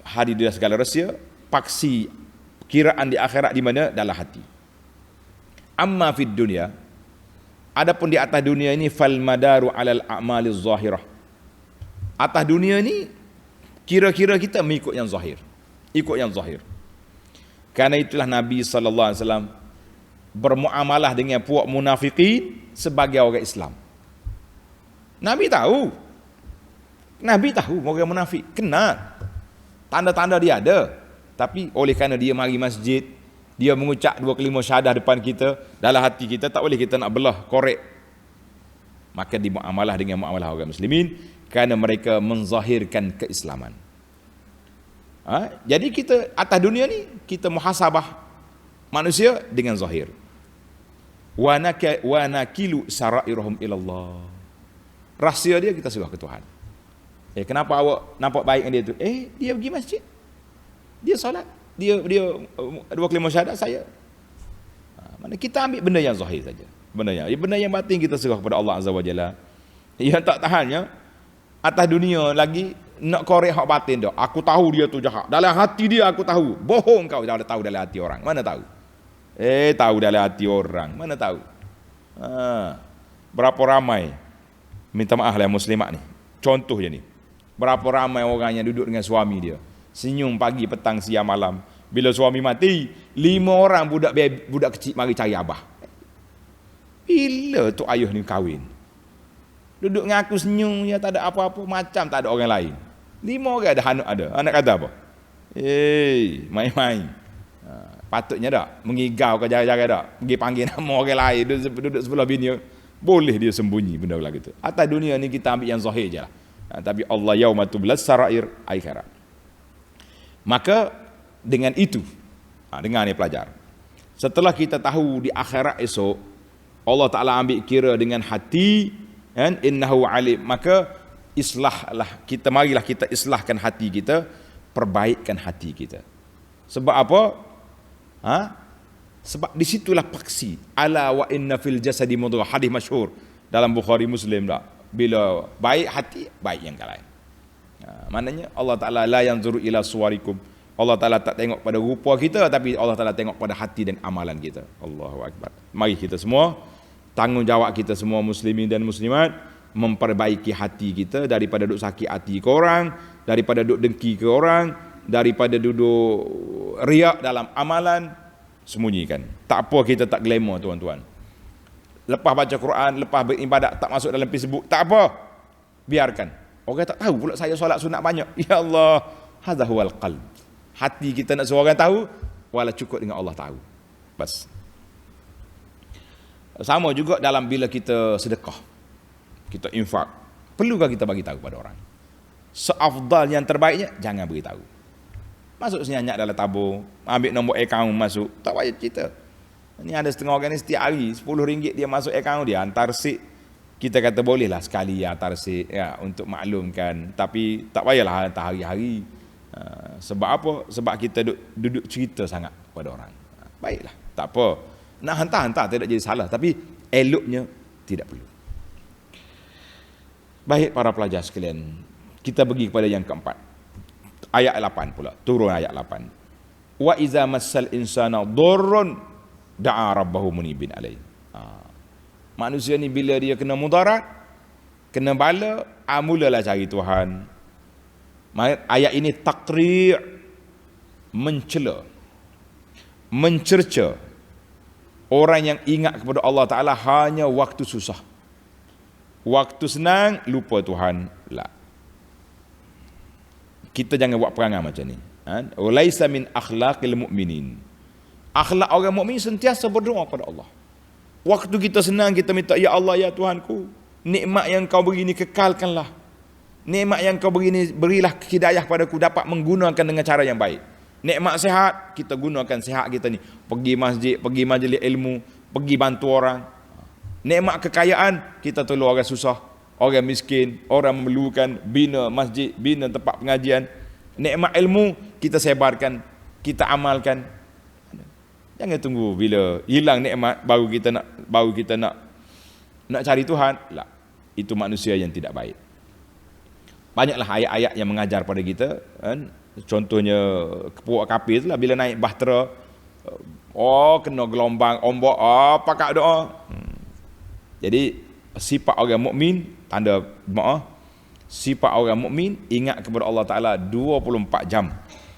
Hari dia segala rahsia, paksi kiraan di akhirat di mana? Dalam hati. Amma fid dunya, adapun di atas dunia ini, fal madaru alal a'maliz zahirah. Atas dunia ni kira-kira kita mengikut yang zahir. Ikut yang zahir. Karena itulah Nabi sallallahu alaihi wasallam bermuamalah dengan puak munafikin sebagai orang Islam. Nabi tahu orang munafik, kenal. Tanda-tanda dia ada. Tapi oleh kerana dia mari masjid, dia mengucap 2 kalimah syahadah depan kita, dalam hati kita tak boleh kita nak belah, korek. Maka dimuamalah dengan muamalah orang muslimin kerana mereka menzahirkan keislaman. Jadi kita atas dunia ni kita muhasabah manusia dengan zahir. Wa nakilu sarairhum ilallah. Rahsia dia kita serah ke Tuhan. Kenapa awak nampak baik dengan dia tu? Dia pergi masjid. Dia solat. Dia 2 kalimah syahadat saya. Mana kita ambil benda yang zahir saja. Benda yang batin kita serah kepada Allah Azza wa Jalla. Yang tak tahannya atas dunia lagi nak korek hak batin dah. Aku tahu dia tu jahat. Dalam hati dia aku tahu. Bohong kau dah tahu dalam hati orang. Mana tahu? Tahu dalam hati orang. Mana tahu? Berapa ramai, minta maaf lah muslimat ni. Contoh je ni. Berapa ramai orang yang duduk dengan suami dia. Senyum pagi, petang, siang, malam. Bila suami mati, 5 orang budak kecil mari cari abah. Bila tu ayah ni kahwin? Duduk dengan aku senyum, ya tak ada apa-apa, macam tak ada orang lain. 5 orang ada, anak ada. Anak kata apa? Main-main. Patutnya tak? Mengigau ke jaga-jaga tak? Pergi panggil nama orang lain, duduk sebelah bini. Boleh dia sembunyi benda begitu. Atas dunia ni kita ambil yang zahir je lah. Tapi Allah yauma tublas sarair akhirat. Maka dengan itu, dengar ni pelajar. Setelah kita tahu di akhirat esok, Allah Ta'ala ambil kira dengan hati, kan? Innahu alim. Maka marilah kita islahkan hati kita, perbaikkan hati kita. Sebab apa? Sebab disitulah paksi. Ala wa inna fil jasadi mudghah. Hadis masyhur dalam Bukhari Muslim tak? Bila baik hati, baik yang lain. Maknanya Allah Ta'ala la yanzuru ila suwarikum. Allah Ta'ala tak tengok pada rupa kita, tapi Allah Ta'ala tengok pada hati dan amalan kita. Allahu Akbar. Mari kita semua, tanggungjawab kita semua muslimin dan muslimat, memperbaiki hati kita daripada duduk sakit hati ke orang, daripada duduk dengki ke orang, daripada duduk riak dalam amalan, sembunyikan. Tak apa kita tak glamour tuan-tuan. Lepas baca Quran, lepas beribadat tak masuk dalam Facebook, tak apa. Biarkan. Orang tak tahu pula saya solat sunat banyak. Ya Allah, hadza huwal qalb. Hati kita nak suruh orang tahu, wala cukup dengan Allah tahu. Bas. Sama juga dalam bila kita sedekah, kita infak, perlukah kita bagi tahu pada orang? Seafdal yang terbaiknya jangan beritahu. Masuk senyap dalam tabung, ambil nombor akaun masuk, tak payah cerita. Ini ada setengah orang ni setiap hari RM10 dia masuk akaun dia, hantar sik. Kita kata bolehlah sekali hantar sik ya, untuk maklumkan, tapi tak payahlah hantar hari-hari. Sebab apa? Sebab kita duduk cerita sangat pada orang. Baiklah, tak apa. Nak hantar tidak jadi salah, tapi eloknya tidak perlu. Baik para pelajar sekalian, kita pergi kepada yang keempat. Ayat 8 pula, turun ayat 8. Wa iza massal insana dhurrun da'a rabbahu munibin alaih. Manusia ni bila dia kena mudarat, kena bala, mulalah cari Tuhan. Ayat ini taqri', mencela, mencerca orang yang ingat kepada Allah Ta'ala hanya waktu susah. Waktu senang, lupa Tuhan. La. Kita jangan buat perangai macam ni. Walaisa min akhlaqil mu'minin. Akhlak orang mukmin sentiasa berdoa kepada Allah. Waktu kita senang, kita minta, ya Allah, ya Tuhanku, nikmat yang kau beri ni kekalkanlah. Nikmat yang kau beri ni, berilah hidayah padaku, dapat menggunakan dengan cara yang baik. Nikmat sihat, kita gunakan sihat kita ni. Pergi masjid, pergi majlis ilmu, pergi bantu orang. Nikmat kekayaan, kita tolong orang susah, orang miskin, orang memerlukan, bina masjid, bina tempat pengajian. Nikmat ilmu, kita sebarkan, kita amalkan. Jangan tunggu bila hilang nikmat baru kita nak cari Tuhan. Lah, itu manusia yang tidak baik. Banyaklah ayat-ayat yang mengajar pada kita, kan? Contohnya puak kafir itulah, bila naik bahtera, kena gelombang, ombak, pakak doa. Jadi sifat orang mukmin, tanda sifat orang mukmin ingat kepada Allah Taala 24 jam.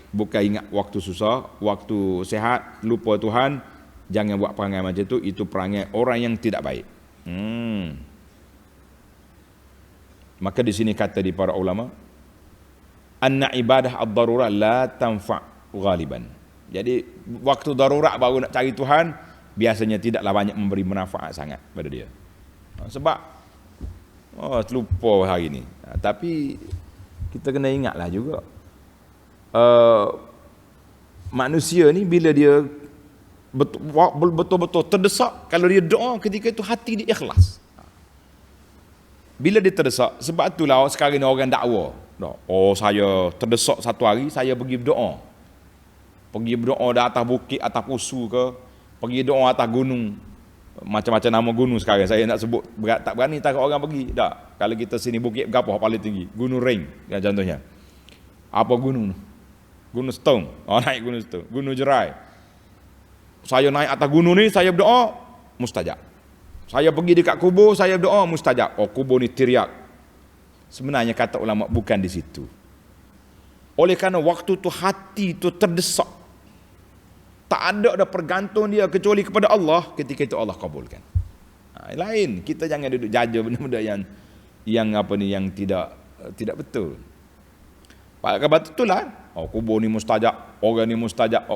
Bukan ingat waktu susah, waktu sehat, lupa Tuhan. Jangan buat perangai macam itu perangai orang yang tidak baik. Maka di sini kata di para ulama, anna ibadah ad-darurat la tanfa' ghaliban. Jadi waktu darurat baru nak cari Tuhan, biasanya tidaklah banyak memberi manfaat sangat pada dia. Sebab terlupa hari ni. Tapi kita kena ingatlah juga, manusia ni bila dia betul-betul terdesak, kalau dia doa ketika itu hati dia ikhlas. Bila dia terdesak, sebab itulah sekarang ni orang dakwa, saya terdesak satu hari, saya pergi berdoa. Pergi berdoa di atas bukit, atas pusu ke, pergi doa atas gunung. Macam-macam nama gunung sekarang, saya nak sebut tak berani takut orang pergi. Tak, kalau kita sini bukit berapa paling tinggi? Gunung Ring contohnya. Apa gunung? Gunung Stone. Naik Gunung Stone. Gunung Jerai. Saya naik atas gunung ni, saya berdoa, mustajab. Saya pergi dekat kubur, saya berdoa, mustajab. Kubur ni teriak. Sebenarnya kata ulama bukan di situ. Oleh kerana waktu tu hati tu terdesak, tak ada pergantung dia kecuali kepada Allah, ketika itu Allah kabulkan. Lain, kita jangan duduk jaja benda-benda yang tidak betul. Pak itulah, kubur ni mustajab, orang ni mustajab.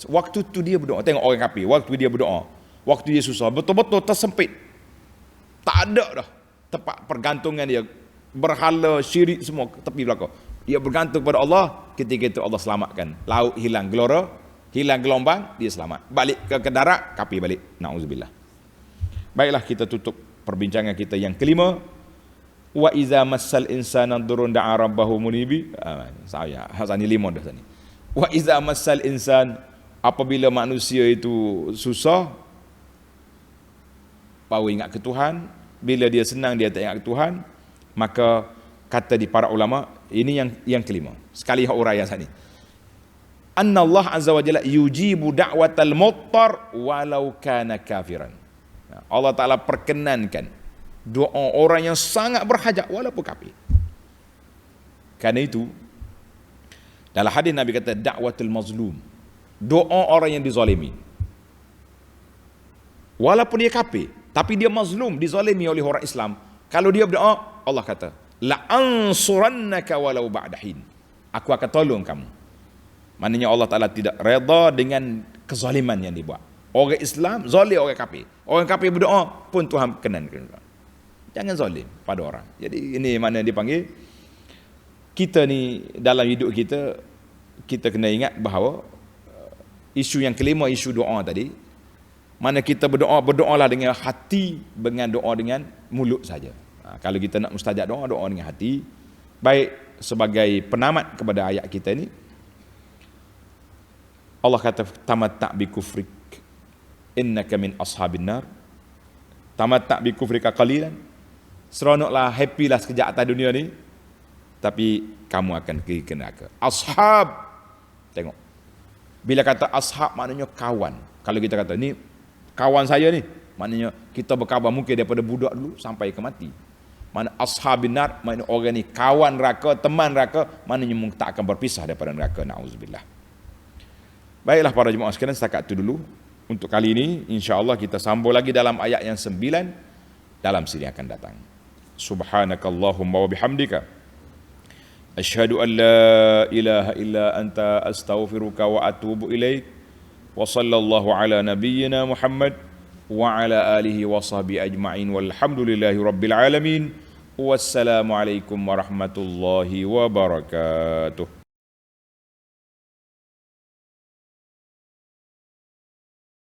Waktu tu dia berdoa. Tengok orang kafir, waktu dia berdoa, waktu dia susah, betul-betul tersempit. Tak ada dah tempat pergantungan dia. Berhala, syirik semua tepi belakang. Dia bergantung pada Allah, ketika itu Allah selamatkan. Laut hilang gelora, hilang gelombang, dia selamat. Balik ke darat, kafir balik. Na'udzubillah. Baiklah, kita tutup perbincangan kita yang kelima. Wa iza massal insana durun da'a rabbahu munibi. Saya hasani 5 dah tadi. Wa iza massal insan, apabila manusia itu susah, baru ingat ke Tuhan. Bila dia senang, dia tak ingat ke Tuhan. Maka kata di para ulama, ini yang kelima. Sekali uraian sini. Anna Allah azza wa jalla yujibu da'watal muttar walau kana kafiran. Allah Ta'ala perkenankan doa orang yang sangat berhajat walaupun kafir. Karena itu dalam hadis Nabi kata da'watul mazlum, doa orang yang dizalimi. Walaupun dia kafir, tapi dia mazlum, dizalimi oleh orang Islam. Kalau dia berdoa, Allah kata, la ansurannaka walau ba'dahin. Aku akan tolong kamu. Maknanya Allah Ta'ala tidak reda dengan kezaliman yang dibuat. Orang Islam zalim orang kafir. Orang kafir berdoa pun Tuhan kenankan. Jangan zalim pada orang. Jadi ini mana dipanggil, kita ni dalam hidup kita kena ingat bahawa isu yang kelima, isu doa tadi, mana kita berdoalah dengan hati, dengan doa dengan mulut saja. Kalau kita nak mustajab doa dengan hati. Baik, sebagai penamat kepada ayat kita ni, Allah kata tamatta' bi kufrik innaka min ashabin nar. Tamatta' bi kufrika qalilan. Seronoklah, happy lah sekejap atas dunia ni. tapi kamu akan pergi ke neraka. Ashab, tengok, bila kata ashab maknanya kawan. Kalau kita kata ni kawan saya ni, maknanya kita berkawan mungkin daripada budak dulu sampai ke mati. Mana ashabin nar, maknanya orang ni kawan neraka, teman neraka, maknanya tak akan berpisah daripada neraka. Na'udzubillah. Baiklah para jemaah sekalian, setakat itu dulu untuk kali ini. InsyaAllah kita sambung lagi dalam ayat yang 9 dalam siri yang akan datang. Subhanakallahumma wa bihamdika asyhadu an la ilaha illa anta astaghfiruka wa atubu ilaik. Wa sallallahu ala nabiyyina Muhammad wa ala alihi wa sahbihi ajma'in walhamdulillahi rabbil alamin. Wassalamu alaikum warahmatullahi wabarakatuh.